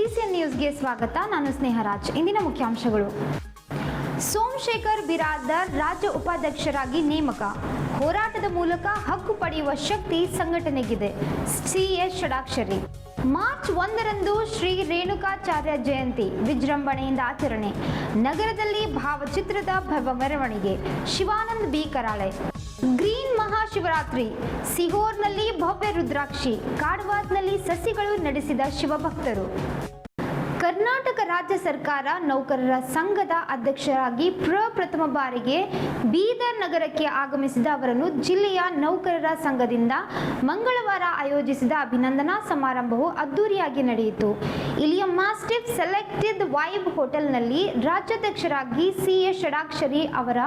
TCN ನ್ಯೂಸ್ಗೆ ಸ್ವಾಗತ. ನಾನು ಸ್ನೇಹರಾಜ್. ಇಂದಿನ ಮುಖ್ಯಾಂಶಗಳು. ಸೋಮಶೇಖರ್ ಬಿರಾದರ್ ರಾಜ್ಯ ಉಪಾಧ್ಯಕ್ಷರಾಗಿ ನೇಮಕ. ಹೋರಾಟದ ಮೂಲಕ ಹಕ್ಕು ಪಡೆಯುವ ಶಕ್ತಿ ಸಂಘಟನೆಗಿದೆ. CS ಷಡಾಕ್ಷರಿ. ಮಾರ್ಚ್ 1ರಂದು ಶ್ರೀ ರೇಣುಕಾಚಾರ್ಯ ಜಯಂತಿ ವಿಜೃಂಭಣೆಯಿಂದ ಆಚರಣೆ. ನಗರದಲ್ಲಿ ಭಾವಚಿತ್ರದ ಭವ್ಯ ಮೆರವಣಿಗೆ. ಶಿವಾನಂದ್ ಬಿ ಕರಾಳೆ. ಗ್ರೀನ್ ಮಹಾಶಿವರಾತ್ರಿ. ಸಿಹೋರ್ನಲ್ಲಿ ಭವ್ಯ ರುದ್ರಾಕ್ಷಿ. ಕಾಡವಾದ್ನಲ್ಲಿ ಸಸಿಗಳು ನಡೆಸಿದ ಶಿವಭಕ್ತರು. ಕರ್ನಾಟಕ ರಾಜ್ಯ ಸರ್ಕಾರ ನೌಕರರ ಸಂಘದ ಅಧ್ಯಕ್ಷರಾಗಿ ಪ್ರಥಮ ಬಾರಿಗೆ ಬೀದರ್ ನಗರಕ್ಕೆ ಆಗಮಿಸಿದ ಅವರನ್ನು ಜಿಲ್ಲೆಯ ನೌಕರರ ಸಂಘದಿಂದ ಮಂಗಳವಾರ ಆಯೋಜಿಸಿದ ಅಭಿನಂದನಾ ಸಮಾರಂಭವು ಅದ್ದೂರಿಯಾಗಿ ನಡೆಯಿತು. ಇಲ್ಲಿಯ ಮಾಸ್ಟಿಫ್ ಸೆಲೆಕ್ಟೆಡ್ ವೈಬ್ ಹೋಟೆಲ್ನಲ್ಲಿ ರಾಜ್ಯಾಧ್ಯಕ್ಷರಾಗಿ CS ಷಡಾಕ್ಷರಿ ಅವರ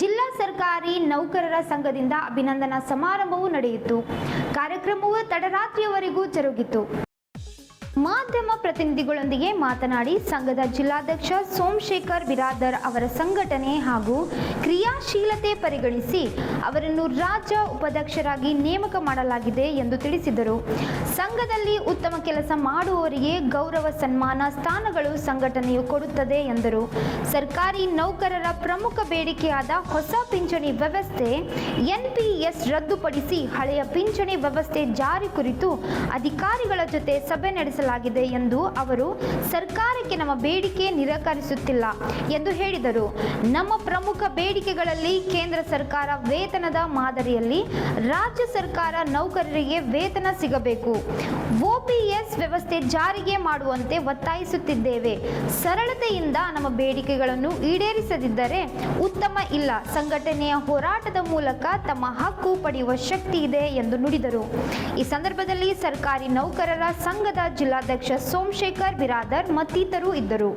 ಜಿಲ್ಲಾ ಸರ್ಕಾರಿ ನೌಕರರ ಸಂಘದಿಂದ ಅಭಿನಂದನಾ ಸಮಾರಂಭವು ನಡೆಯಿತು. ಕಾರ್ಯಕ್ರಮವು ತಡರಾತ್ರಿಯವರೆಗೂ ಜರುಗಿತು. ಮಾಧ್ಯಮ ಪ್ರತಿನಿಧಿಗಳೊಂದಿಗೆ ಮಾತನಾಡಿ ಸಂಘದ ಜಿಲ್ಲಾಧ್ಯಕ್ಷ ಸೋಮಶೇಖರ್ ಬಿರಾದರ್ ಅವರ ಸಂಘಟನೆ ಹಾಗೂ ಕ್ರಿಯಾಶೀಲತೆ ಪರಿಗಣಿಸಿ ಅವರನ್ನು ರಾಜ್ಯ ಉಪಾಧ್ಯಕ್ಷರಾಗಿ ನೇಮಕ ಮಾಡಲಾಗಿದೆ ಎಂದು ತಿಳಿಸಿದರು. ಸಂಘದಲ್ಲಿ ಉತ್ತಮ ಕೆಲಸ ಮಾಡುವವರಿಗೆ ಗೌರವ ಸನ್ಮಾನ ಸ್ಥಾನಗಳು ಸಂಘಟನೆಯು ಕೊಡುತ್ತದೆ ಎಂದರು. ಸರ್ಕಾರಿ ನೌಕರರ ಪ್ರಮುಖ ಬೇಡಿಕೆಯಾದ ಹೊಸ ಪಿಂಚಣಿ ವ್ಯವಸ್ಥೆ NPS ರದ್ದುಪಡಿಸಿ ಹಳೆಯ ಪಿಂಚಣಿ ವ್ಯವಸ್ಥೆ ಜಾರಿ ಕುರಿತು ಅಧಿಕಾರಿಗಳ ಜೊತೆ ಸಭೆ ನಡೆಸಲಾಗಿದೆ ಎಂದು ಅವರು ಸರ್ಕಾರಕ್ಕೆ ನಮ್ಮ ಬೇಡಿಕೆ ನಿರಾಕರಿಸುತ್ತಿಲ್ಲ ಎಂದು ಹೇಳಿದರು. ನಮ್ಮ ಪ್ರಮುಖ ಬೇಡಿಕೆಗಳಲ್ಲಿ ಕೇಂದ್ರ ಸರ್ಕಾರ ವೇತನದ ಮಾದರಿಯಲ್ಲಿ ರಾಜ್ಯ ಸರ್ಕಾರ ನೌಕರರಿಗೆ ವೇತನ ಸಿಗಬೇಕು. OPS ವ್ಯವಸ್ಥೆ ಜಾರಿಗೆ ಮಾಡುವಂತೆ ಒತ್ತಾಯಿಸುತ್ತಿದ್ದೇವೆ. ಸರಳತೆಯಿಂದ ನಮ್ಮ ಬೇಡಿಕೆಗಳನ್ನು ಈಡೇರಿಸದಿದ್ದರೆ ಉತ್ತಮ ಇಲ್ಲ. ಸಂಘಟನೆಯ ಹೋರಾಟದ ಮೂಲಕ ತಮ್ಮ ಹಕ್ಕು ಪಡೆಯುವ ಶಕ್ತಿ ಇದೆ ಎಂದು ನುಡಿದರು. ಈ ಸಂದರ್ಭದಲ್ಲಿ ಸರ್ಕಾರಿ ನೌಕರರ ಸಂಘದ ಜಿಲ್ಲಾಧ್ಯಕ್ಷ ಸೋಮಶೇಖರ್ ಬಿರಾದರ್ ಮತ್ತಿತರರು ಇದ್ದರು.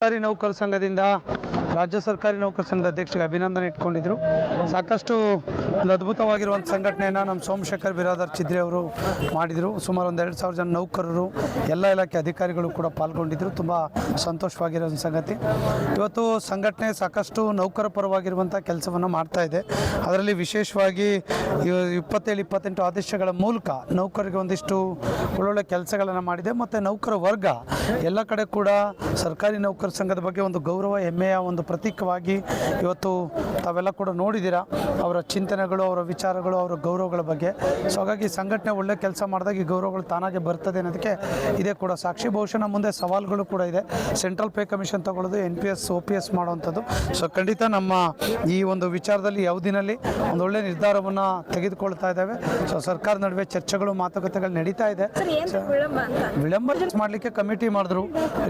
ಸರ್ಕಾರಿ ನೌಕರ ಸಂಘದಿಂದ ರಾಜ್ಯ ಸರ್ಕಾರಿ ನೌಕರ ಸಂಘದ ಅಧ್ಯಕ್ಷರಿಗೆ ಅಭಿನಂದನೆ ಇಟ್ಕೊಂಡಿದ್ರು. ಸಾಕಷ್ಟು ಒಂದು ಅದ್ಭುತವಾಗಿರುವಂಥ ಸಂಘಟನೆಯನ್ನು ನಮ್ಮ ಸೋಮಶೇಖರ್ ಬಿರಾದರ್ ಚಿದ್ರಿ ಅವರು ಮಾಡಿದರು. ಸುಮಾರು 2,000 ಜನ ನೌಕರರು, ಎಲ್ಲ ಇಲಾಖೆ ಅಧಿಕಾರಿಗಳು ಕೂಡ ಪಾಲ್ಗೊಂಡಿದ್ದರು. ತುಂಬ ಸಂತೋಷವಾಗಿರೋ ಸಂಗತಿ. ಇವತ್ತು ಸಂಘಟನೆ ಸಾಕಷ್ಟು ನೌಕರ ಪರವಾಗಿರುವಂಥ ಕೆಲಸವನ್ನು ಮಾಡ್ತಾ ಇದೆ. ಅದರಲ್ಲಿ ವಿಶೇಷವಾಗಿ 27-28 ಆದೇಶಗಳ ಮೂಲಕ ನೌಕರಿಗೆ ಒಂದಿಷ್ಟು ಒಳ್ಳೊಳ್ಳೆ ಕೆಲಸಗಳನ್ನು ಮಾಡಿದೆ. ಮತ್ತು ನೌಕರ ವರ್ಗ ಎಲ್ಲ ಕಡೆ ಕೂಡ ಸರ್ಕಾರಿ ನೌಕರ ಸಂಘದ ಬಗ್ಗೆ ಒಂದು ಗೌರವ, ಹೆಮ್ಮೆಯ ಒಂದು ಪ್ರತೀಕವಾಗಿ ಇವತ್ತು ತಾವೆಲ್ಲ ಕೂಡ ನೋಡಿದ್ದೀರಾ ಅವರ ಚಿಂತನೆಗಳು, ಅವರ ವಿಚಾರಗಳು, ಅವರ ಗೌರವಗಳ ಬಗ್ಗೆ. ಸೊ ಹಾಗಾಗಿ ಸಂಘಟನೆ ಒಳ್ಳೆ ಕೆಲಸ ಮಾಡಿದಾಗ ಈ ಗೌರವಗಳು ತಾನಾಗೆ ಬರ್ತದೆ ಅನ್ನೋದಕ್ಕೆ ಇದೇ ಕೂಡ ಸಾಕ್ಷಿ. ಬಹುಶಃ ನಮ್ಮ ಮುಂದೆ ಸವಾಲುಗಳು ಕೂಡ ಇದೆ. ಸೆಂಟ್ರಲ್ ಪೇ ಕಮಿಷನ್ ತಗೊಳ್ಳೋದು, NPS OPS ಮಾಡುವಂಥದ್ದು. ಸೊ ಖಂಡಿತ ನಮ್ಮ ಈ ಒಂದು ವಿಚಾರದಲ್ಲಿ ಯಾವುದಿನಲ್ಲಿ ಒಂದು ಒಳ್ಳೆ ನಿರ್ಧಾರವನ್ನು ತೆಗೆದುಕೊಳ್ತಾ ಇದ್ದಾವೆ. ಸೊ ಸರ್ಕಾರ ನಡುವೆ ಚರ್ಚೆಗಳು, ಮಾತುಕತೆಗಳು ನಡೀತಾ ಇದೆ. ವಿಳಂಬ ಮಾಡಲಿಕ್ಕೆ ಕಮಿಟಿ ಮಾಡಿದ್ರು.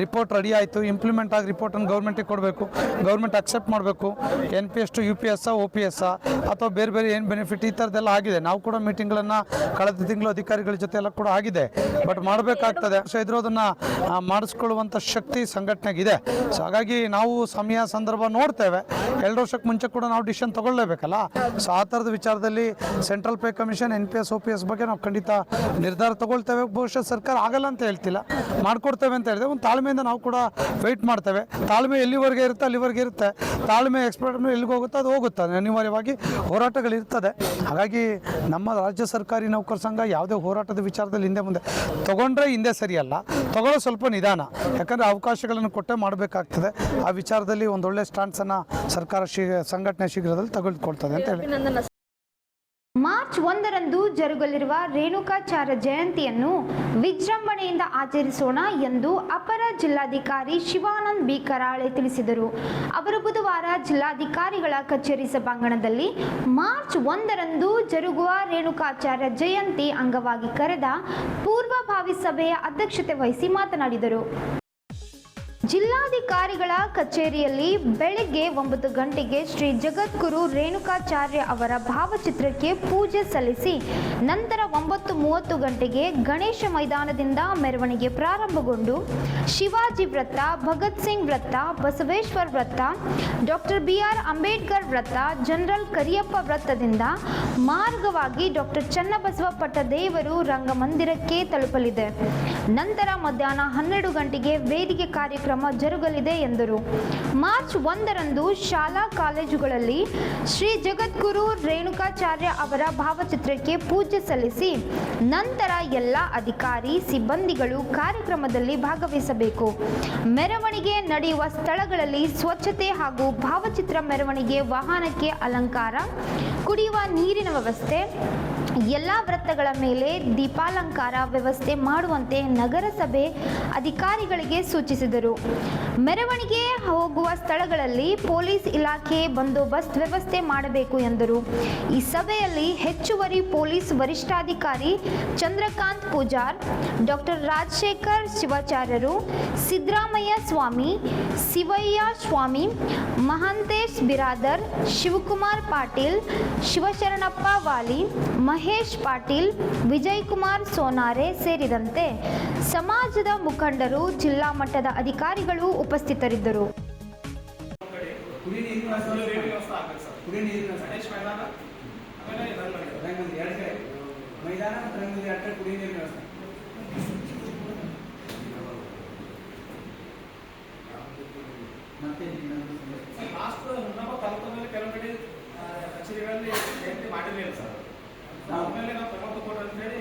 ರಿಪೋರ್ಟ್ ರೆಡಿ ಆಯಿತು. ಇಂಪ್ಲಿಮೆಂಟ್ ಆಗಿ ರಿಪೋರ್ಟನ್ನು ಗೌರ್ಮೆಂಟಿಗೆ ಕೊಡಬೇಕು. ಗೌರ್ಮೆಂಟ್ ಅಕ್ಸೆಪ್ಟ್ ಮಾಡಬೇಕು. NPS to UPS OPS ಅಥವಾ ಬೇರೆ ಬೇರೆ ಏನು ಬೆನಿಫಿಟ್ ಈ ಥರದ್ದೆಲ್ಲ ಆಗಿದೆ. ನಾವು ಕೂಡ ಮೀಟಿಂಗ್ಗಳನ್ನು ಕಳೆದ ತಿಂಗಳು ಅಧಿಕಾರಿಗಳ ಜೊತೆ ಎಲ್ಲ ಕೂಡ ಆಗಿದೆ. ಬಟ್ ಮಾಡಬೇಕಾಗ್ತದೆ. ಸೊ ಇದ್ರೋದನ್ನು ಮಾಡಿಸ್ಕೊಳ್ಳುವಂಥ ಶಕ್ತಿ ಸಂಘಟನೆಗಿದೆ. ಸೊ ಹಾಗಾಗಿ ನಾವು ಸಮಯ ಸಂದರ್ಭ ನೋಡ್ತೇವೆ. 2 ವರ್ಷಕ್ಕೆ ಮುಂಚೆ ಕೂಡ ನಾವು ಡಿಸಿಷನ್ ತಗೊಳ್ಳೇಬೇಕಲ್ಲ. ಸೊ ಆ ಥರದ ವಿಚಾರದಲ್ಲಿ central pay commission, NPS OPS ಬಗ್ಗೆ ನಾವು ಖಂಡಿತ ನಿರ್ಧಾರ ತಗೊಳ್ತೇವೆ. ಬಹುಶಃ ಸರ್ಕಾರ ಆಗಲ್ಲ ಅಂತ ಹೇಳ್ತಿಲ್ಲ, ಮಾಡಿಕೊಡ್ತೇವೆ ಅಂತ ಹೇಳಿದೆ. ಒಂದು ತಾಳ್ಮೆಯಿಂದ ನಾವು ಕೂಡ ವೆಯ್ಟ್ ಮಾಡ್ತೇವೆ. ತಾಳ್ಮೆ ಎಲ್ಲಿವರೆಗೆ ಇರುತ್ತೆ ಅಲ್ಲಿವರೆಗೆ ಇರುತ್ತೆ. ತಾಳ್ಮೆ ಎಕ್ಸ್ಪರ್ಟ್ ಎಲ್ಲಿಗೆ ಹೋಗುತ್ತೆ ಅದು ಹೋಗುತ್ತೆ. ಅನಿವಾರ್ಯವಾಗಿ ಹೋರಾಟಗಳು ಇರ್ತದೆ. ಹಾಗಾಗಿ ನಮ್ಮ ರಾಜ್ಯ ಸರ್ಕಾರಿ ನೌಕರ ಸಂಘ ಯಾವುದೇ ಹೋರಾಟದ ವಿಚಾರದಲ್ಲಿ ಹಿಂದೆ ಮುಂದೆ ತೊಗೊಂಡ್ರೆ ಹಿಂದೆ ಸರಿಯಲ್ಲ, ತೊಗೊಳ್ಳೋ ಸ್ವಲ್ಪ ನಿಧಾನ. ಯಾಕಂದರೆ ಅವಕಾಶಗಳನ್ನು ಕೊಟ್ಟೆ ಮಾಡಬೇಕಾಗ್ತದೆ. ಆ ವಿಚಾರದಲ್ಲಿ ಒಂದೊಳ್ಳೆ ಸ್ಟ್ಯಾಂಡ್ಸನ್ನು ಸರ್ಕಾರ ಸಂಘಟನೆ ಶೀಘ್ರದಲ್ಲಿ ತೆಗೆದುಕೊಳ್ತದೆ ಅಂತ ಹೇಳಿ. ಮಾರ್ಚ್ 1ರಂದು ಜರುಗಲಿರುವ ರೇಣುಕಾಚಾರ್ಯ ಜಯಂತಿಯನ್ನು ವಿಜೃಂಭಣೆಯಿಂದ ಆಚರಿಸೋಣ ಎಂದು ಅಪರ ಜಿಲ್ಲಾಧಿಕಾರಿ ಶಿವಾನಂದ್ ಬಿ ಕರಾಳೆ ತಿಳಿಸಿದರು. ಅವರು ಬುಧವಾರ ಜಿಲ್ಲಾಧಿಕಾರಿಗಳ ಕಚೇರಿ ಸಭಾಂಗಣದಲ್ಲಿ ಮಾರ್ಚ್ 1ರಂದು ಜರುಗುವ ರೇಣುಕಾಚಾರ್ಯ ಜಯಂತಿ ಅಂಗವಾಗಿ ಕರೆದ ಪೂರ್ವಭಾವಿ ಸಭೆಯ ಅಧ್ಯಕ್ಷತೆ ವಹಿಸಿ ಮಾತನಾಡಿದರು. ಜಿಲ್ಲಾಧಿಕಾರಿಗಳ ಕಚೇರಿಯಲ್ಲಿ ಬೆಳಗ್ಗೆ 9 ಗಂಟೆಗೆ ಶ್ರೀ ಜಗದ್ಗುರು ರೇಣುಕಾಚಾರ್ಯ ಅವರ ಭಾವಚಿತ್ರಕ್ಕೆ ಪೂಜೆ ಸಲ್ಲಿಸಿ ನಂತರ 9:30 ಗಂಟೆಗೆ ಗಣೇಶ ಮೈದಾನದಿಂದ ಮೆರವಣಿಗೆ ಪ್ರಾರಂಭಗೊಂಡು ಶಿವಾಜಿ ವೃತ್ತ, ಭಗತ್ ಸಿಂಗ್ ವೃತ್ತ, ಬಸವೇಶ್ವರ ವೃತ್ತ, ಡಾಕ್ಟರ್ BR ಅಂಬೇಡ್ಕರ್ ವೃತ್ತ, ಜನರಲ್ ಕರಿಯಪ್ಪ ವೃತ್ತದಿಂದ ಮಾರ್ಗವಾಗಿ ಡಾಕ್ಟರ್ ಚನ್ನಬಸವ ಪಟ್ಟದೇವರು ರಂಗಮಂದಿರಕ್ಕೆ ತಲುಪಲಿದೆ. ನಂತರ ಮಧ್ಯಾಹ್ನ 12 ಗಂಟೆಗೆ ವೇದಿಕೆ ಕಾರ್ಯಕ್ರಮ ಜರುಗಲಿದೆ ಎಂದರು. ಮಾರ್ಚ್ 1ರಂದು ಶಾಲಾ ಕಾಲೇಜುಗಳಲ್ಲಿ ಶ್ರೀ ಜಗದ್ಗುರು ರೇಣುಕಾಚಾರ್ಯ ಅವರ ಭಾವಚಿತ್ರಕ್ಕೆ ಪೂಜೆ ಸಲ್ಲಿಸಿ ನಂತರ ಎಲ್ಲ ಅಧಿಕಾರಿ ಸಿಬ್ಬಂದಿಗಳು ಕಾರ್ಯಕ್ರಮದಲ್ಲಿ ಭಾಗವಹಿಸಬೇಕು. ಮೆರವಣಿಗೆ ನಡೆಯುವ ಸ್ಥಳಗಳಲ್ಲಿ ಸ್ವಚ್ಛತೆ ಹಾಗೂ ಭಾವಚಿತ್ರ ಮೆರವಣಿಗೆ ವಾಹನಕ್ಕೆ ಅಲಂಕಾರ, ಕುಡಿಯುವ ನೀರಿನ ವ್ಯವಸ್ಥೆ, ಎಲ್ಲ ವೃತ್ತಗಳ ಮೇಲೆ ದೀಪಾಲಂಕಾರ ವ್ಯವಸ್ಥೆ ಮಾಡುವಂತೆ ನಗರಸಭೆ ಅಧಿಕಾರಿಗಳಿಗೆ ಸೂಚಿಸಿದರು. ಮೆರವಣಿಗೆ ಹೋಗುವ ಸ್ಥಳಗಳಲ್ಲಿ ಪೊಲೀಸ್ ಇಲಾಖೆ ಬಂದೋಬಸ್ತ್ ವ್ಯವಸ್ಥೆ ಮಾಡಬೇಕು ಎಂದರು. ಈ ಸಭೆಯಲ್ಲಿ ಹೆಚ್ಚುವರಿ ಪೊಲೀಸ್ ವರಿಷ್ಠಾಧಿಕಾರಿ ಚಂದ್ರಕಾಂತ್ ಪೂಜಾರ್, ಡಾಕ್ಟರ್ ರಾಜಶೇಖರ್ ಶಿವಾಚಾರ್ಯರು, ಸಿದ್ದರಾಮಯ್ಯ ಸ್ವಾಮಿ, ಶಿವಯ್ಯ ಸ್ವಾಮಿ, ಮಹಾಂತೇಶ್ ಬಿರಾದರ್, ಶಿವಕುಮಾರ್ ಪಾಟೀಲ್, ಶಿವಶರಣಪ್ಪ ವಾಲಿ, ಮಹೇಶ್ ಪಾಟೀಲ್, ವಿಜಯ್ ಕುಮಾರ್ ಸೋನಾರೆ ಸೇರಿದಂತೆ ಸಮಾಜದ ಮುಖಂಡರು, ಜಿಲ್ಲಾ ಮಟ್ಟದ ಅಧಿಕಾರಿಗಳು ಉಪಸ್ಥಿತರಿದ್ದರು. ಕಚೇರಿಗಳಲ್ಲಿ ಜಯಂತಿ ಮಾಡಿರಲಿಲ್ಲ ಸರ್. ಆಮೇಲೆ ನಾವು ತಗೊಂಡು ಅಂತ ಹೇಳಿ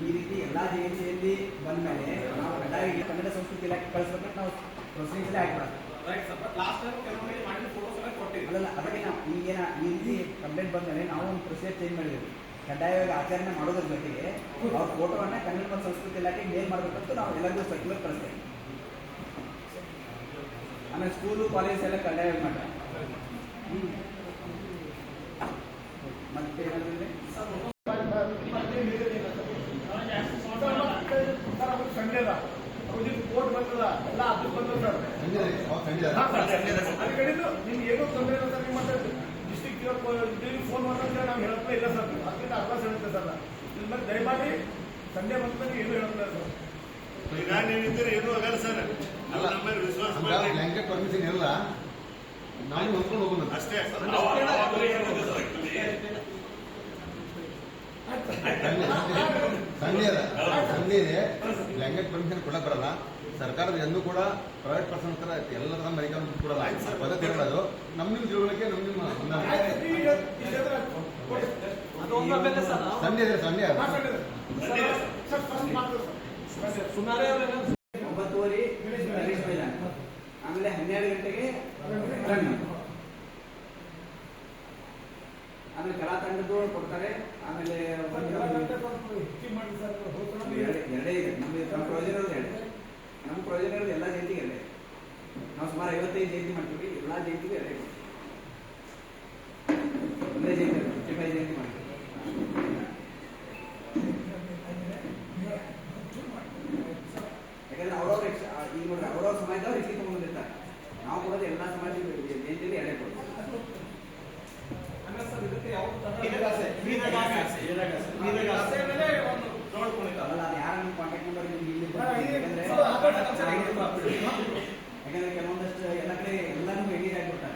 ಈ ರೀತಿ ಎಲ್ಲಾ ಜಯಂತಿಯಲ್ಲಿ ಬಂದ ಮೇಲೆ ನಾವು ಕಡ್ಡಾಯ ಕನ್ನಡ ಸಂಸ್ಕೃತಿ ಇಲಾಖೆ ಕಳಿಸ್ಬೇಕು. ನಾವು ಪ್ರೊಸೀಜರ್ ಅಲ್ಲ, ಅದಕ್ಕೆ ನಾವು ಈಗೇನ ಈ ರೀತಿ ಕಂಪ್ಲೇಂಟ್ ಬಂದ ಮೇಲೆ ನಾವು ಒಂದು ಪ್ರೊಸೀಜರ್ ಚೇಂಜ್ ಮಾಡಿದ್ದೀವಿ. ಕಡ್ಡಾಯವಾಗಿ ಆಚರಣೆ ಮಾಡೋದ್ರ ಜೊತೆಗೆ ಅವ್ರ ಫೋಟೋವನ್ನ ಕನ್ನಡ ಮತ್ತು ಸಂಸ್ಕೃತಿ ಇಲಾಖೆ ಮೇಲ್ ಮಾಡಬೇಕಂತ ನಾವು ಎಲ್ಲರಿಗೂ ಸರ್ಕ್ಯುಲರ್ ಕಳಿಸ್ತೇವೆ. ಆಮೇಲೆ ಸ್ಕೂಲು ಕಾಲೇಜ್ ಎಲ್ಲ ಕಡ್ಡಾಯವಾಗಿ ಮಾಡ್ತಾರೆ. ಮತ್ತೆ ಏನಾದ್ರೆ ಸಂಡೇ ಕೋರ್ಟ್ ಬರ್ತದ ಎಲ್ಲ ಅದು ಬಂದ ನಿಮ್ಗೆ ಏನೋ ತೊಂದರೆ ಇಲ್ಲ ಸರ್. ನಿಮ್ಮ ಡಿಸ್ಟ್ರಿಕ್ಟ್ ಫೋನ್ ಮಾಡ್ತಾರೆ, ನಾವು ಹೇಳಪ್ಪ ಇಲ್ಲ ಸರ್. ಅದರಿಂದ ಅಡ್ವಾನ್ಸ್ ಹೇಳುತ್ತೆ ಸರ್. ಇಲ್ಲಿ ಮತ್ತೆ ದಯಮಾಡಿ ಸಂಡೇ ಬಂದಾಗ ಏನು ಹೇಳುತ್ತಿಲ್ಲ ಸರ್. ನಾನು ಹೇಳಿದ್ರೆ ಏನೂ ಆಗಲ್ಲ ಸರ್. ಅಲ್ಲ, ನಮ್ಮ ವಿಶ್ವಾಸ ಬ್ಲಾಂಕೆಟ್ ಪರ್ಮಿಷನ್ ಇಲ್ಲ, ನಾವು ಹೊಂದ್ಕೊಂಡು ಹೋಗೋಣ ಅಷ್ಟೇ. ಸಂಡೇ ಬ್ಲಾಂಕೆಟ್ ಪರ್ಮಿಷನ್ ಕೊಡಕ್ ಬರಲ್ಲ. ಸರ್ಕಾರದ ಎಂದೂ ಕೂಡ ಪ್ರೈವೇಟ್ ಪರ್ಸನ್ ಹತ್ರ ಎಲ್ಲರ ಮನೆಗೆ ಕೊಡಲ್ಲ. ಪದ್ಧತಿ ಹೇಳೋದು ನಮ್ಮ ನಿಮ್ಮ ತಿಳುವಳಿಕೆ, ನಮ್ಮ ನಿಮ್ಮ ಸಂಡೇ 9:30 ಆಮೇಲೆ 12 ಗಂಟೆಗೆ ಆಮೇಲೆ ಕಲಾ ತಂಡದ್ದು ಕೊಡ್ತಾರೆ. ಆಮೇಲೆ ಎರಡೇ ಇದೆ ನಮ್ಮ ಪ್ರಯೋಜನ ಎರಡೇ. ನಮ್ಮ ಪ್ರಯೋಜನ ಎಲ್ಲ ಜಯಂತಿಗೆ ಎರಡೇ. ನಾವು ಸುಮಾರು 55 ಜಯಂತಿ ಮಾಡ್ತೀವಿ. ಎಲ್ಲ ಜಯಂತಿಗೂ ಎರಡೇ ಒಂದೇ ಜಯಂತಿ 55 ಜಯಂತಿ ಮಾಡ್ತೀವಿ. ಯಾಕಂದ್ರೆ ಅವ್ರವ್ರ ಈಗ ನೋಡ್ರಿ ಅವ್ರವ್ರ ಸಮಾಜದವ್ರು ಹೆಚ್ಚಿಗೆ ತಗೊಂಡಿರ್ತಾರೆ. ನಾವು ಕೊಡೋದು ಎಲ್ಲ ಸಮಾಜ ಜಯಂತಿಯಲ್ಲಿ ಎರಡೇ ಕೊಡ್ತೀವಿ. ಯಾರನ್ನು ಕಾಂಟ್ಯಾಕ್ಟ್ ನಂಬರ್ ಯಾಕಂದ್ರೆ ಕೆಲವೊಂದಷ್ಟು ಎಲ್ಲ ಕಡೆ ಎಲ್ಲಾನು ಎಂಗೇಜ್ ಆಗಿಬಿಡ್ತಾರೆ.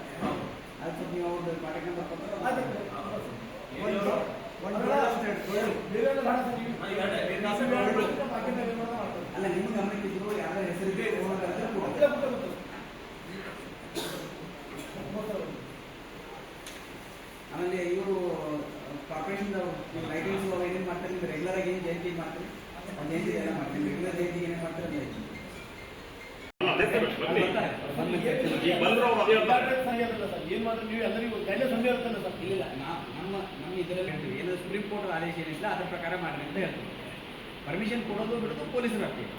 ಜಯಂತಿ ಮಾಡ್ತೀರಿ, ಒಂದು ಜಯಂತಿ ಎಲ್ಲ ಮಾಡ್ತೀವಿ, ರೆಗ್ಯುಲರ್ ಜಯಂತಿಗೆ ಏನೇ ಮಾಡ್ತಾರೆ ಅಂತ ಹೇಳ್ತೀನಿ. ಏನ್ ಮಾಡಿದ್ರೆ ನೀವು ಎಲ್ಲರಿಗೂ ಗೈಡ್ಲೈನ್ಸ್ ಒಂದೇ ಇರ್ತಲ್ಲ ಸರ್. ಇಲ್ಲ ನಮ್ಮ ಇದರಲ್ಲಿ ಹೇಳ್ತೀವಿ, ಏನು ಸುಪ್ರೀಂ ಕೋರ್ಟ್ ಆದೇಶ ಏನಿಲ್ಲ ಅದ್ರ ಪ್ರಕಾರ ಮಾಡ್ರಿ ಅಂತ ಹೇಳ್ತೀವಿ. ಪರ್ಮಿಷನ್ ಕೊಡೋದು ಬಿಡೋದು ಪೊಲೀಸರು ಆಗ್ತೀವಿ.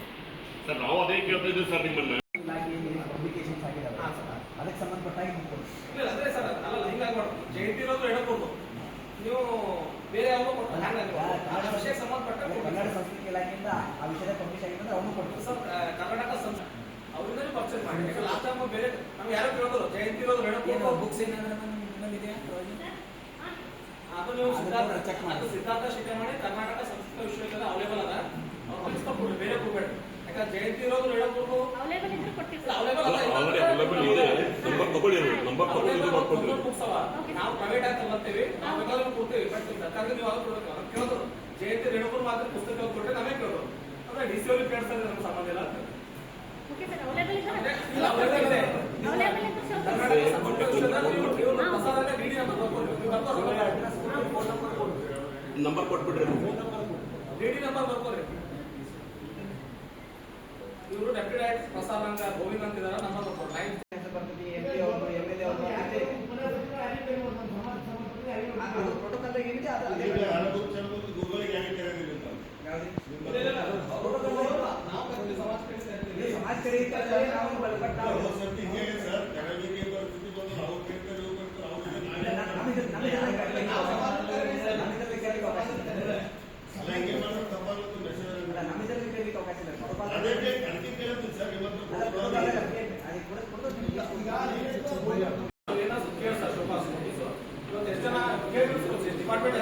ಸರ್ ನಾವು ಅದೇ ಕೇಳ್ತಾ ಇದ್ದೀವಿ ಸರ್ ನಿಮ್ಮನ್ನ. ಇಲಾಖೆ ಪಬ್ಲಿಕೇಶನ್ಸ್ ಆಗಿದಾವೆ, ಅದಕ್ಕೆ ಸಂಬಂಧಪಟ್ಟಾಗಿ ಮುಗ್ಬೋದು. ಇಲ್ಲ ಅಂದ್ರೆ ಸರ್ ಅಲ್ಲ ಹಿಂಗಾಗ್ಬಾರ್ದು. ಜಯಂತಿ ಇರೋದು ಹೇಳ್ಬೋದು, ನೀವು ಬೇರೆ ಯಾವುದೋ ವಿಷಯಕ್ಕೆ ಸಂಬಂಧಪಟ್ಟ ಕನ್ನಡ ಸಂಸ್ಕೃತಿ ಇಲಾಖೆಯಿಂದ ಆ ವಿಷಯದ ಪಬ್ಲಿಷ್ ಆಗಿದ್ರೆ ಅವನು ಕೊಡ್ತಾರೆ ಸರ್. ಕರ್ನಾಟಕ ಅವರಿಂದ ಪರ್ಚೇಸ್ ಮಾಡಿ. ಲಾಸ್ಟ್ ಟೈಮ್ ಬೇರೆ ನಮ್ಗೆ ಯಾರು ಕೇಳಿದ್ರು ಜಯಂತಿ ಇರೋದು ಹೇಳ್ಬೋದು. ಬುಕ್ಸ್ ಏನಾದ್ರೆ ನಿಮ್ಮಲ್ಲಿದೆಯಾ ಅದು ನೀವು ಸಿದ್ಧಾರ್ಥ ಚೆಕ್ ಮಾಡಿ. ಸಿದ್ಧಾರ್ಥ ಶಿಖಾಮಣಿ ಕರ್ನಾಟಕ ಸಂಸ್ಕೃತ ವಿಶ್ವವಿದ್ಯಾಲಯ ಅವೈಲೇಬಲ್ ಅದ. ಅವ್ರು ಬೇರೆ ಕೊಡ್ಬೇಡಿ. ಯಾಕಂದ್ರೆ ಜಯಂತಿ ಇರೋದು ಹೇಳ್ಬೋದು ಅವೈಲೇಬಲ್ ಇದೆ. ನಂಬರ್ ತಗೊಳ್ಳಿ, ನಂಬರ್ ತಗೊಳ್ಳಿ ಮಾಡ್ಕೊಡ್ರಿ. ನಾವು ಪ್ರೈವೇಟ್ ಆಗಿ ತಗೊಳ್ತೀವಿ, ನಾವು ಬೇಕಾದ್ರೂ ಕೊಡ್ತೀವಿ. ಬಟ್ ಸರ್ಕಾರಕ್ಕೆ ನೀವು ಯಾವ್ದು ಕೊಡ್ಬೇಕು ಅಂತ ಕೇಳೋದು. ಜಯಂತಿ ರೇಣುಕೂರ್ ಮಾತ್ರ ಪುಸ್ತಕ ಕೊಟ್ಟರೆ ನಾವೇ ಕೇಳೋದು. ಅಂದ್ರೆ ಡಿ ಸಿ ಅವ್ರಿಗೆ ಕೇಳಿಸ್ತಾರೆ, ನಮ್ಗೆ ಸಂಬಂಧ ಇಲ್ಲ ಅಂತ. ಇಲ್ಲ, ಅವೈಲೇಬಲ್ ಇದೆ. ಕರ್ನಾಟಕ ಸಂಸ್ಕೃತ ವಿಶ್ವವಿದ್ಯಾಲಯ ನೀವು ಪ್ರಸಾದ ಡಿ ನಂಬರ್ ಬರ್ಕೊಡ್ಬೇಕು. ನಂಬರ್ ಕೊಟ್ಬಿಡ್ರಿ. ಡಿ ನಂಬರ್ ಬರ್ಕೊಡ್ರಿ. ಇವರು ಡೆಪ್ಯೂಟಿ ಡೈರೆಕ್ಟರ್ ಪ್ರಸಾದ್ ಅಂತ ಗೋವಿಂದ್ ಅಂತ ಇದಾರೆ. ನಂಬರ್ ಬರ್ಕೊಡ್ರಿ. ಬರ್ತದೆ MP ಅವ್ರದ್ದು, MLA ಅವ್ರದ್ದು ಪ್ರೋಟೋಕಾಲ್ ಏನಿದೆ ಅದು ಅದೇ ಗೂಗಲ್ಗೆ ಯಾಕೆ ಕೇಳೋದಿಲ್ಲ ಅಂತ. ಸಮಾಜ ಕರೀತಾರೆ, ನಾವು ಬಟ್ ನಾವು ಸರ್ ಕೆಳಗೆ ಪರಿಸ್ಥಿತಿ ಬಂದು ಅವ್ರು ಕೇಳ್ತಾರೆ, ಇವ್ರು ಕೇಳ್ತಾರೆ, ಅವ್ರು ಅಲ್ಲ ಹಿಂಗೆ ಮಾಡೋದು ತಪ್ಪಾಗುತ್ತೆ. ನಮ್ಮಿದ್ರಲ್ಲಿ ಕೇಳಲಿಕ್ಕೆ ಅವಕಾಶ ಇಲ್ಲ. ಅದೇ ಅದಕ್ಕೆ ಕೇಳೋದು ಸರ್ ಇವತ್ತು ಎಷ್ಟು ಜನ ಡಿಪಾರ್ಟ್ಮೆಂಟ್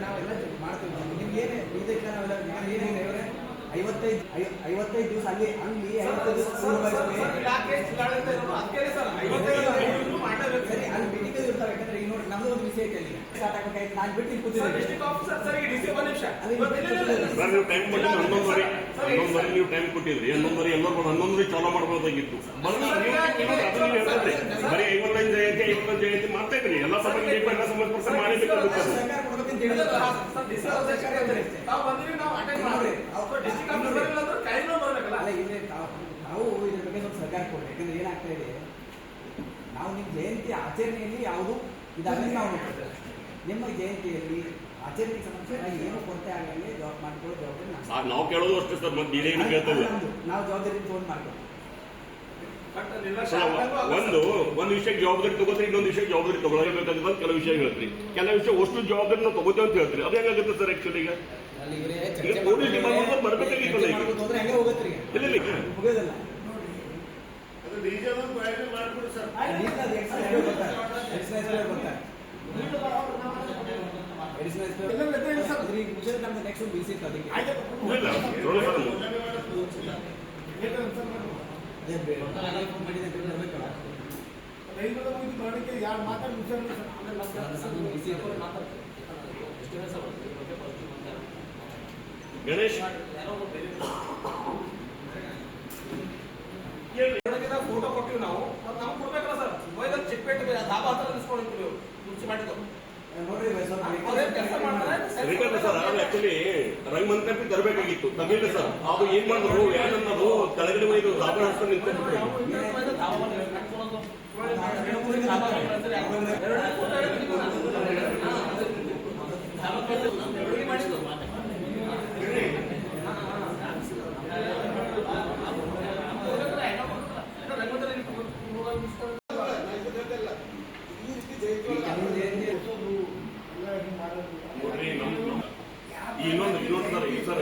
ನಾವೆಲ್ಲ ಮಾಡ್ತೀವಿ. ನಿಮ್ಗೆ ಏನು ಇದಕ್ಕೆ ನಾವೆಲ್ಲ ಏನಿದೆ 55 ದಿವಸ ಅಲ್ಲಿ 55 ದಿವಸ ಸರಿ ಅಲ್ಲಿ ಮೀಟಿಂಗ್ ಇರ್ತಾವೆ. ಯಾಕಂದ್ರೆ ಈಗ ನೋಡಿ ನಮ್ದು ಒಂದು ವಿಷಯ ಐತೆ, ಅಲ್ಲಿ ಸ್ಟಾರ್ಟ್ ಆಗಬೇಕಾಯ್ತು, ನಾನು ಬಿಟ್ಟು ಕೂತಿದ್ದೀನಿ. ಸರ್ ನೀವು ಟೈಮ್ ಕೊಟ್ಟಿದ್ದು 11:30 ನೀವು ಟೈಮ್ ಕೊಟ್ಟಿದ್ರಿ. 11:30 ಎಲ್ಲರೂ 11:30 ಚಾಲೂ ಮಾಡ್ಬೋದಾಗಿತ್ತು. ಬರೀ 55 ಜಯಂತಿ ಮಾಡ್ತಾ ಇದ್ರಿ. ಎಲ್ಲ ಸಮಸ್ಯೆ ಎಲ್ಲ ಸಮಸ್ಯೆ ಮಾಡಬೇಕಾಗುತ್ತೆ. ಸರ್ಕಾರ ಕೊಡ್ಬೇಕಂತ ಹೇಳಿದ್ರೆ ಅಲ್ಲ ಇದ್ರೆ ನಾವು ಇದ್ರ ಬಗ್ಗೆ ಸ್ವಲ್ಪ ಸರ್ಕಾರ ಕೊಡ್ಬೇಕು. ಯಾಕಂದ್ರೆ ಏನಾಗ್ತಾ ಇದೆ, ನಾವು ನಿಮ್ಮ ಜಯಂತಿ ಆಚರಣೆಯಲ್ಲಿ ಯಾವುದು ಇದಾಗಲಿ ನಾವು ನೋಡ್ತೇವೆ. ನಿಮ್ಮ ಜಯಂತಿಯಲ್ಲಿ ಆಚರಣೆಗೆ ಸಂಬಂಧಿಸಿದ ಏನು ಕೊರತೆ ಆಗಲಿ ಮಾಡ್ಕೊಳ್ಳೋ ಜವಾಬ್ದಾರಿ ನಾವು ಕೇಳೋದು ಅಷ್ಟೇ ಸರ್. ಮತ್ತೆ ನೀವೇನು ಕೇಳ್ತಿಲ್ಲ. ನಾವು ಜವಾಬ್ದಾರಿ ತಗೊಂಡು ಮಾಡ್ಕೊಳ್ತೀವಿ. ಒಂದು ವಿಷಯಕ್ಕೆ ಜವಾಬ್ದಾರಿ ತಗೋತೀರಿ, ಇನ್ನೊಂದು ವಿಷಯಕ್ಕೆ ಜವಾಬ್ದಾರಿ ತಗೊಳ್ಳಬೇಕಾಗಿಲ್ಲ. ಕೆಲವು ವಿಷಯ ಹೇಳ್ತೀರಿ, ಕೆಲವು ವಿಷಯ ಅಷ್ಟು ಜವಾಬ್ದಾರಿ ನಾವು ತಗೋತೇವೆ ಅಂತ ಹೇಳ್ತೀರಿ. ಅದು ಹೆಂಗಾಗುತ್ತೆ ಸರ್? ಆಕ್ಚುಲಿ ಈಗ ಪೊಲೀಸ್ ಡಿಪಾರ್ಟ್ಮೆಂಟ್ ಬರ್ಬೇಕಾಗಿತ್ತು. ಹೆಂಗೆ ಹೋಗುತ್ತೆ ಇಲ್ಲ ಮುಗಿಯೋದಲ್ಲ. ಅದು ಡಿಜಿಟಲ್ ಪ್ರಯತ್ನ ಮಾಡ್ಬಿಡು ಸರ್. ನಮ್ದು ನೆಕ್ಸ್ಟ್ ಒಂದು ಬಿಸಿ ಇತ್ತು, ಅದಕ್ಕೆ ಯಾರು ಮಾತಾಡಿ ಗಣೇಶ್ ಫೋಟೋ ಕೊಟ್ಟಿವಿ ನಾವು. ಮತ್ತೆ ನಾವು ಕೊಡ್ಬೇಕಲ್ಲ ಸರ್. ಮೊಬೈಲ್ ಚೆಕ್ ಪೇಟ್ ದಾಬಾ ಹತ್ರ ನಿಲ್ಸ್ಕೊಂಡಿರ್ತೀವಿ ಮುಂಚೆ ಮಾಡಿದ್ದು. ನೋಡ್ರಿ ಕೆಲಸ ಮಾಡ್ತಾರೆ ಸರ್. ಅದು ಆಕ್ಚುಲಿ ರಂಗಮಂತ್ರಿ ತರಬೇಕಾಗಿತ್ತು, ತರಲಿಲ್ಲ ಸರ್. ಅದು ಏನ್ ಮಾಡಿದ್ರು, ಯಾರನ್ನದು ಕೆಳಗಡೆ ಒಯ್ದು ದಾಬಾ ಹಾಸ್ಕೊಂಡು ನಿಂತ್ಕೊಂಡ್ಬಿಟ್ರು.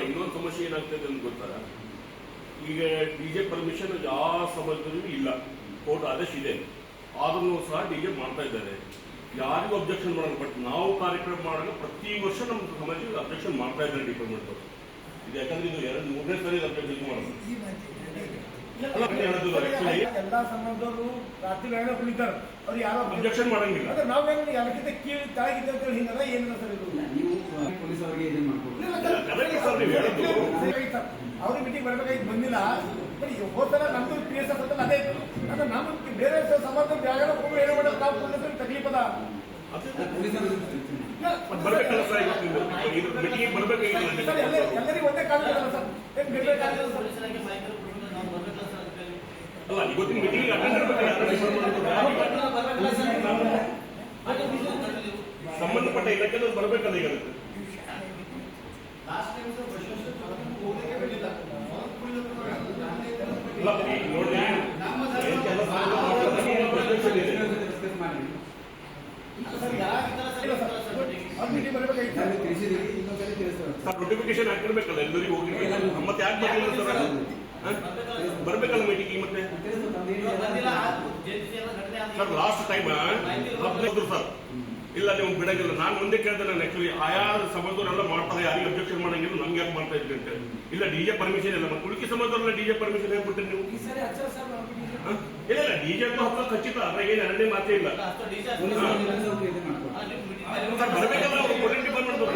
ಇನ್ನೊಂದು ಸಮಸ್ಯೆ ಏನಾಗ್ತದೆ ಅಂತ ಗೊತ್ತಾರ? ಈಗ ಡಿಜೆ ಪರ್ಮಿಷನ್ ಯಾವ ಸಮಾಜದಲ್ಲೂ ಇಲ್ಲ, ಕೋರ್ಟ್ ಆದೇಶ ಇದೆ. ಆದ್ರೂ ಸಹ ಡಿಜೆ ಮಾಡ್ತಾ ಇದ್ದಾರೆ. ಯಾರಿಗೂ ಅಬ್ಜೆಕ್ಷನ್ ಮಾಡಲ್ಲ. ಬಟ್ ನಾವು ಕಾರ್ಯಕ್ರಮ ಮಾಡಲು ಪ್ರತಿ ವರ್ಷ ನಮ್ಮ ಸಮಾಜಕ್ಕೆ ಅಬ್ಜೆಕ್ಷನ್ ಮಾಡ್ತಾ ಇದ್ದಾರೆ ಡಿಪಾರ್ಟ್ಮೆಂಟ್ ಅವರು. ಇದು ಯಾಕಂದ್ರೆ ಇದು 2-3ನೇ ಸರಿ ಅಬ್ಜೆಕ್ಷನ್ ಮಾಡೋದು. ಎಲ್ಲಾ ಸಂಬಂಧದವರು ರಾತ್ರಿ ವೇಳೆ ಕುಳಿತಾರೆ, ಅವ್ರು ಯಾರೋ ಅಬ್ಜೆಕ್ಷನ್ ಮಾಡಂಗಿಲ್ಲ. ನಾವೇನು ಎಲ್ಲಕ್ಕಿಂತ ಕೀಳಿ ತಾಗಿದ್ದ ಅಂತ ಹೇಳಿ ಹಿಂಗದ ಏನಿಲ್ಲ ಸರ್. ಇದು ನೀವು ಪೊಲೀಸ್ ಅವರಿಗೆ ಇದನ್ನ ಮಾಡ್ಬೋದು. ಅವ್ರಿಗೆ ಮೀಟಿಂಗ್ ಬರ್ಬೇಕಾಗಿ ಬಂದಿಲ್ಲ. ಬಟ್ ಹೋದ್ಸಲ ನಮ್ದು PSF ಅಂತ ಅದೇ ಇತ್ತು. ಅಂದ್ರೆ ನಮ್ಗೆ ಬೇರೆ ಸಂಬಂಧ ಯಾವ್ಯಾವ ಏನೋ ಮಾಡೋದು ನಾವು ಪೊಲೀಸರಿಗೆ ತಕ್ಲೀಫ್ ಅದ. ಬರ್ಬೇಕಲ್ಲ ಸರ್, ಇವತ್ತು ಮೀಟಿಂಗ್ ಬರ್ಬೇಕಾಗಿಲ್ಲ. ಸರ್ ಎಲ್ಲರಿಗೂ ಒಂದೇ ಕಾಗದ ಸರ್, ಏನು ಬೇಕಾಗಿಲ್ಲ ಸರ್. ಅಲ್ಲ, ಇವತ್ತಿನ ಮೀಟಿಂಗ್ ಅಟೆಂಡ್ ಸಂಬಂಧಪಟ್ಟ ಇಲಾಖೆ ಬರ್ಬೇಕಲ್ಲ ಈಗ. ನೋಡ್ರಿ, ನೋಟಿಫಿಕೇಶನ್ ಹಾಕಿರ್ಬೇಕಲ್ಲ ಎಲ್ಲರಿಗೂ ಹೋಗಿ. ಮತ್ತೆ ಯಾಕೆ ಬರ್ಲಿಲ್ಲ ಸರ್? ಬರ್ಬೇಕಲ್ಲ ಮೀಟಿಂಗ್. ಮತ್ತೆ ಸರ್ ಲಾಸ್ಟ್ ಟೈಮ್ ಸರ್ ಇಲ್ಲ ನೀವು ಬಿಡಂಗಿಲ್ಲ. ನಾನು ಒಂದೇ ಕೇಳಿದೆ, ನಾನು ಆಕ್ಚುಲಿ ಆಯಾ ಸಮಾಜದವರೆಲ್ಲ ಮಾಡ್ತಾರೆ, ಯಾರಿಗೆ ಅಬ್ಜೆಕ್ಷನ್ ಮಾಡಂಗಿಲ್ಲ, ನಮ್ಗೆ ಯಾಕೆ ಮಾಡ್ತಾ ಇದ್ರಿ ಅಂತ. ಇಲ್ಲ ಡಿಜೆ ಪರ್ಮಿಷನ್ ಇಲ್ಲ, ಮತ್ತೆ ಉಳುಕಿ ಸಮಾಜದವರೆಲ್ಲ ಡಿಜೆ ಪರ್ಮಿಷನ್ ಹೇಳ್ಬಿಟ್ರಿ ನೀವು. ಇಲ್ಲ ಇಲ್ಲ ಡಿಜೆ ಅಂತ ಹಕ್ಕ ಖಚಿತ, ಅದ್ರಾಗ ಏನು ಎರಡನೇ ಮಾತೇ ಇಲ್ಲ. ಸರ್ ಬರ್ಬೇಕಲ್ಲ, ಅವ್ರು ಕೊಟ್ಟಿಗೆ ಬಂದ್ ಮಾಡ್ಬೇಕು,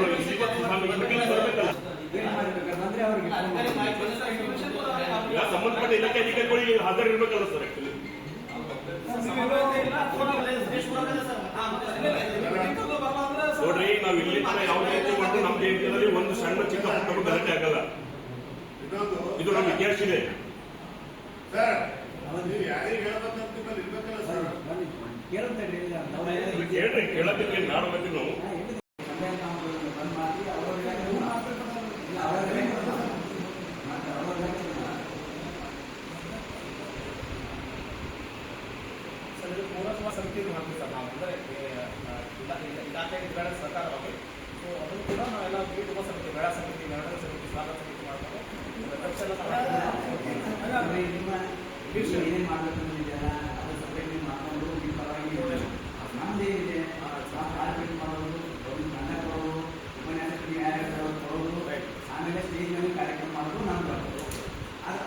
ಬರ್ಬೇಕಲ್ಲ. ಈಗ ಸಂಬಂಧಪಟ್ಟ ಇಲಾಖೆ ಅಧಿಕಾರಿಗಳಿಗೆ ಹಾಜರಿರ್ಬೇಕಲ್ಲ ಸರ್. ಆಕ್ಚುಲಿ ನೋಡ್ರಿ, ನಾವ್ ಇಲ್ಲಿ ತನಕ ಯಾವ ಜಯಂತಿ ಮಾಡಿದ್ರು ನಮ್ಮ ಜಯಂತಿಯಲ್ಲಿ ಒಂದು ಸಣ್ಣ ಚಿಕ್ಕ ಪುಟ್ಟ ಗಲಾಟೆ ಆಗಲ್ಲ. ಇದು ನಮ್ಮ ಇತಿಹಾಸ ಇದೆ. ಹೇಳ್ರಿ, ಕೇಳಕ್ಕೆ ನಾಡಬೇಕು ನಾವು. ಪೌರಸಭಾ ಸಮಿತಿಯನ್ನು ಹಾಕಿ ಸರ್ ನಾವು, ಅಂದರೆ ಇಲಾಖೆ ಬೇಡ ಸರ್ಕಾರವಾಗಿ. ಸೊ ಅದನ್ನು ಕೂಡ ನಾವೆಲ್ಲ ಉಪ ಸಮಿತಿ, ಬೇಡ ಸಮಿತಿ, ನಗರ ಸಮಿತಿ, ಸ್ವಾಗತ ಸಮಿತಿ ಮಾಡ್ತಾರೆ. ಏನೇನು ಮಾಡಬೇಕಂತಿದೆಯಲ್ಲ ಅದು ಸಪ್ರೇಟ್ ಮಾಡ್ಕೊಂಡು ನಿಮ್ಮ ಪರವಾಗಿ ನಮ್ಮದೇನಿದೆ ಕಾರ್ಯಕ್ರಮ ಮಾಡೋದು, ನನ್ನ ಕೊಡೋದು, ಉಪನ್ಯಾಸಕ್ಕೆ ಯಾರ್ಯಾರು ಕೊಡೋದು, ಆಮೇಲೆ ಸ್ಟೇಜ್ ಮೇಲೆ ಕಾರ್ಯಕ್ರಮ ಮಾಡೋದು ನಾನು ಬರೋದು.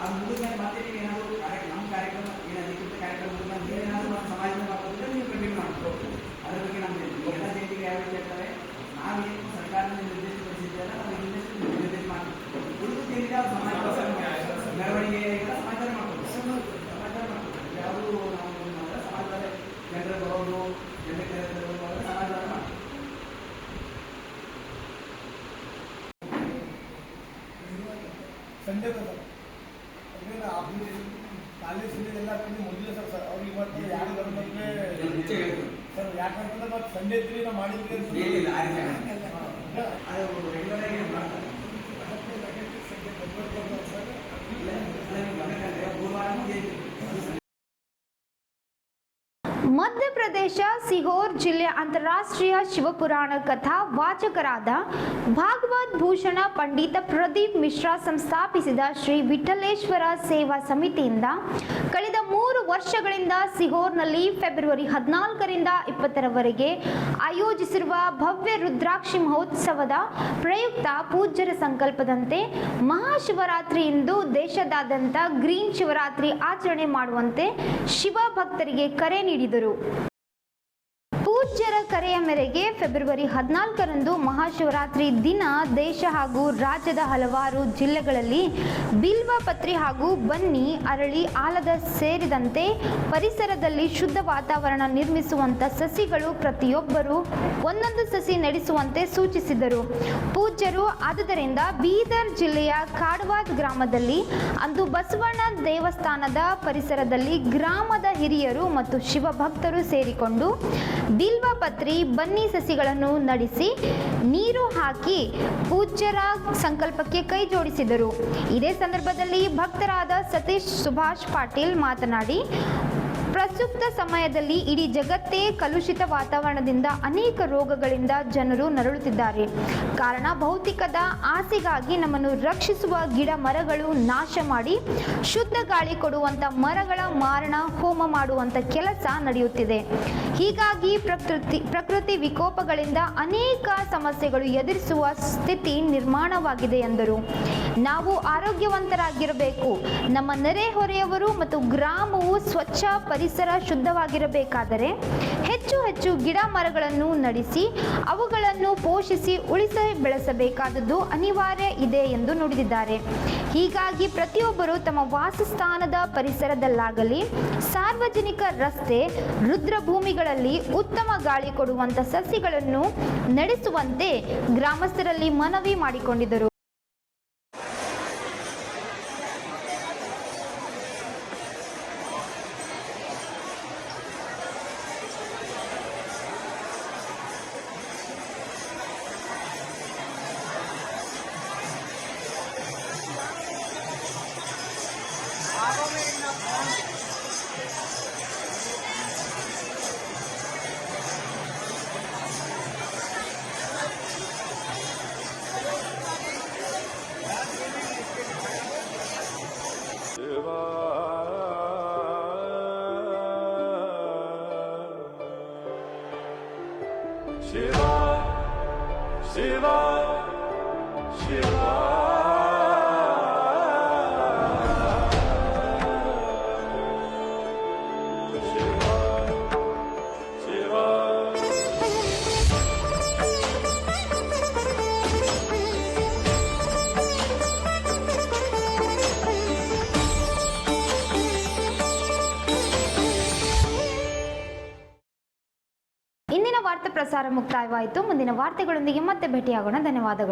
ಅದು ಮುಗಿದ ಮತ್ತೆ ನೀವು ಏನಾದರೂ ನಮ್ಮ ಕಾರ್ಯಕ್ರಮ ಏನು ಅಧಿಕೃತ ಕಾರ್ಯಕ್ರಮ ಏನಾದರೂ ಸಮಾಜದ ಮಾಡೋದ್ರೆ ನೀವು ಕಂಟಿನ್ಯೂ ಮಾಡ್ಬೋದು. ಅದ್ರ ಬಗ್ಗೆ ನಮ್ಮದು ಎಲ್ಲ ಜಯಂತಿಗೆ ಯಾವ ರೀತಿ ಹೇಳ್ತಾರೆ, ನಾವೇನು ಸರ್ಕಾರದ ನಿರ್ದೇಶಿಸಿದ್ದೆಲ್ಲ ನಾವು ಇನ್ನಷ್ಟು ನಿರ್ದೇಶ ಮಾಡ್ತೀವಿ. ಉಳಿದುದೇನಿದೆ ಅದು ಸಮಾಜ ಮೆರವಣಿಗೆ ಸಮಾಚಾರ ಮಾಡ್ಬೋದು, ಸಮಾಚಾರ ಮಾಡ್ಬೋದು. ಯಾವುದೂ ನಾವು ಸಮಾಜದ ಜನರ ಬರೋದು, ಜನಕ್ಕೆ ಸಮಾಚಾರ ಮಾಡ್ತೀವಿ. ಸಂಡೇ ಸರ್ ಕಾಲೇಜ್ ಎಲ್ಲ ಮೊದಲೇ ಸರ್ ಅವ್ರಿಗೆ ಇವತ್ತು ಯಾರು ಬರೋದಂದ್ರೆ ಸರ್, ಯಾಕಂತಂದ್ರೆ ಮತ್ತೆ ಸಂಡೇ ಇದ್ರಿ ನಾವು ಮಾಡಿದ್ವಿ ಮಧ್ಯಪ್ರದೇಶ ಸಿಹೋರ್ ಜಿಲ್ಲೆ ಅಂತಾರಾಷ್ಟ್ರೀಯ ಶಿವಪುರಾಣ ಕಥಾ ವಾಚಕರಾದ ಭಾಗವತ್ ಭೂಷಣ ಪಂಡಿತ ಪ್ರದೀಪ್ ಮಿಶ್ರಾ ಸಂಸ್ಥಾಪಿಸಿದ ಶ್ರೀ ವಿಠಲೇಶ್ವರ ಸೇವಾ ಸಮಿತಿಯಿಂದ ಕಳೆದ 3 ವರ್ಷಗಳಿಂದ ಸಿಹೋರ್ನಲ್ಲಿ ಫೆಬ್ರವರಿ 14ರಿಂದ 20ರವರೆಗೆ ಆಯೋಜಿಸಿರುವ ಭವ್ಯ ರುದ್ರಾಕ್ಷಿ ಮಹೋತ್ಸವದ ಪ್ರಯುಕ್ತ ಪೂಜ್ಯರ ಸಂಕಲ್ಪದಂತೆ ಮಹಾಶಿವರಾತ್ರಿ ಇಂದು ದೇಶದಾದ್ಯಂತ ಗ್ರೀನ್ ಶಿವರಾತ್ರಿ ಆಚರಣೆ ಮಾಡುವಂತೆ ಶಿವ ಭಕ್ತರಿಗೆ ಕರೆ ನೀಡಿದರು. ಪೂಜ್ಯರ ಕರೆಯ ಮೇರೆಗೆ ಫೆಬ್ರವರಿ 14ರಂದು ಮಹಾಶಿವರಾತ್ರಿ ದಿನ ದೇಶ ಹಾಗೂ ರಾಜ್ಯದ ಹಲವಾರು ಜಿಲ್ಲೆಗಳಲ್ಲಿ ಬಿಲ್ವ ಪತ್ರಿ ಹಾಗೂ ಬನ್ನಿ, ಅರಳಿ, ಆಲದ ಸೇರಿದಂತೆ ಪರಿಸರದಲ್ಲಿ ಶುದ್ಧ ವಾತಾವರಣ ನಿರ್ಮಿಸುವಂತ ಸಸಿಗಳು ಪ್ರತಿಯೊಬ್ಬರು ಒಂದೊಂದು ಸಸಿ ನೆಡೆಸುವಂತೆ ಸೂಚಿಸಿದರು. ಪೂಜ್ಯರು ಆದುದರಿಂದ ಬೀದರ್ ಜಿಲ್ಲೆಯ ಕಾಡವಾದ್ ಗ್ರಾಮದಲ್ಲಿ ಅಂದು ಬಸವಣ್ಣ ದೇವಸ್ಥಾನದ ಪರಿಸರದಲ್ಲಿ ಗ್ರಾಮದ ಹಿರಿಯರು ಮತ್ತು ಶಿವಭಕ್ತರು ಸೇರಿಕೊಂಡು ಬಿಲ್ವ ಪತ್ರಿ, ಬನ್ನಿ ಸಸಿಗಳನ್ನು ನಡೆಸಿ ನೀರು ಹಾಕಿ ಪೂಜ್ಯರ ಸಂಕಲ್ಪಕ್ಕೆ ಕೈ ಜೋಡಿಸಿದರು. ಇದೇ ಸಂದರ್ಭದಲ್ಲಿ ಭಕ್ತರಾದ ಸತೀಶ್ ಸುಭಾಷ್ ಪಾಟೀಲ್ ಮಾತನಾಡಿ, ಪ್ರಸ್ತುತ ಸಮಯದಲ್ಲಿ ಇಡೀ ಜಗತ್ತೇ ಕಲುಷಿತ ವಾತಾವರಣದಿಂದ ಅನೇಕ ರೋಗಗಳಿಂದ ಜನರು ನರಳುತ್ತಿದ್ದಾರೆ. ಕಾರಣ ಭೌತಿಕದ ಆಸೆಗಾಗಿ ನಮ್ಮನ್ನು ರಕ್ಷಿಸುವ ಗಿಡ ಮರಗಳು ನಾಶ ಮಾಡಿ ಶುದ್ಧ ಗಾಳಿ ಕೊಡುವಂತ ಮರಗಳ ಮಾರಣ ಹೋಮ ಮಾಡುವಂತ ಕೆಲಸ ನಡೆಯುತ್ತಿದೆ. ಹೀಗಾಗಿ ಪ್ರಕೃತಿ ವಿಕೋಪಗಳಿಂದ ಅನೇಕ ಸಮಸ್ಯೆಗಳು ಎದುರಿಸುವ ಸ್ಥಿತಿ ನಿರ್ಮಾಣವಾಗಿದೆ ಎಂದರು. ನಾವು ಆರೋಗ್ಯವಂತರಾಗಿರಬೇಕು. ನಮ್ಮ ನೆರೆಹೊರೆಯವರು ಮತ್ತು ಗ್ರಾಮವು ಸ್ವಚ್ಛ ಪರಿಸರ ಶುದ್ಧವಾಗಿರಬೇಕಾದರೆ ಹೆಚ್ಚು ಹೆಚ್ಚು ಗಿಡ ಮರಗಳನ್ನು ನಡೆಸಿ ಅವುಗಳನ್ನು ಪೋಷಿಸಿ ಉಳಿಸಿ ಬೆಳೆಸಬೇಕಾದದ್ದು ಅನಿವಾರ್ಯ ಇದೆ ಎಂದು ನುಡಿದಿದ್ದಾರೆ. ಹೀಗಾಗಿ ಪ್ರತಿಯೊಬ್ಬರು ತಮ್ಮ ವಾಸಸ್ಥಾನದ ಪರಿಸರದಲ್ಲಾಗಲಿ ಸಾರ್ವಜನಿಕ ರಸ್ತೆ ರುದ್ರಭೂಮಿಗಳಲ್ಲಿ ಉತ್ತಮ ಗಾಳಿ ಕೊಡುವಂಥ ಸಸಿಗಳನ್ನು ನಡೆಸುವಂತೆ ಗ್ರಾಮಸ್ಥರಲ್ಲಿ ಮನವಿ ಮಾಡಿಕೊಂಡಿದ್ದರು. ಇಂದಿನ ವಾರ್ತಾ ಪ್ರಸಾರ ಮುಕ್ತಾಯವಾಯಿತು. ಮುಂದಿನ ವಾರ್ತೆಗಳೊಂದಿಗೆ ಮತ್ತೆ ಭೇಟಿಯಾಗೋಣ. ಧನ್ಯವಾದಗಳು.